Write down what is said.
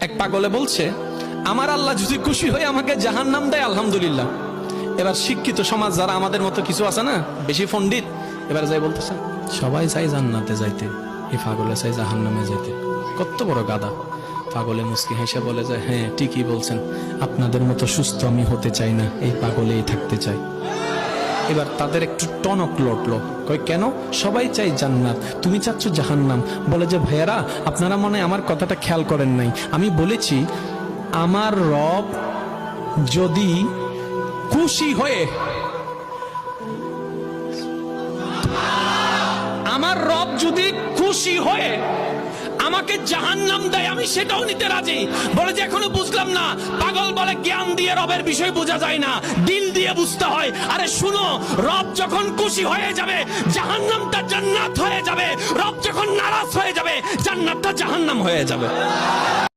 এক পাগলে বলছে, আমার আল্লাহ যদি খুশি হয়ে আমাকে জাহান্নাম দেয় আলহামদুলিল্লাহ। এবার শিক্ষিত সমাজ যারা আমাদের মতো কিছু আছে না, বেশি পণ্ডিত, এবার যাই বলতেছে সবাই চাই জান্নাতে যাইতে, এই পাগলে চাই জাহান্নামে যাইতে। কত বড় গাদা। পাগলে মুস্কি হেসে বলে যায়, হ্যাঁ ঠিকই বলছেন, আপনাদের মতো সুস্থ আমি হতে চাই না, এই পাগলেই থাকতে চাই। এবার তাদের একটু টনক লটলো, কই কেন? সবাই চাই জান্নাত, তুমি চাচ্ছ জাহান্নাম। বলে যে ভাইয়ারা, আপনারা মনে হয় আমার কথাটা খেয়াল করেন নাই। আমি বলেছি আমার রব যদি খুশি হয়ে, আমার রব যদি খুশি হয়ে আমাকে জাহান্নাম দেয়, আমি সেটাও নিতে রাজি। বলে যে এখনো বুঝলাম না। পাগল বলে জ্ঞান দিয়ে রবের বিষয় বোঝা যায় না, দিল দিয়ে বুঝতে হয়। আরে শুনো, রব যখন খুশি হয়ে যাবে জাহান্নামটা জান্নাত হয়ে যাবে, রব যখন নারাজ হয়ে যাবে জান্নাতটা জাহান্নাম হয়ে যাবে।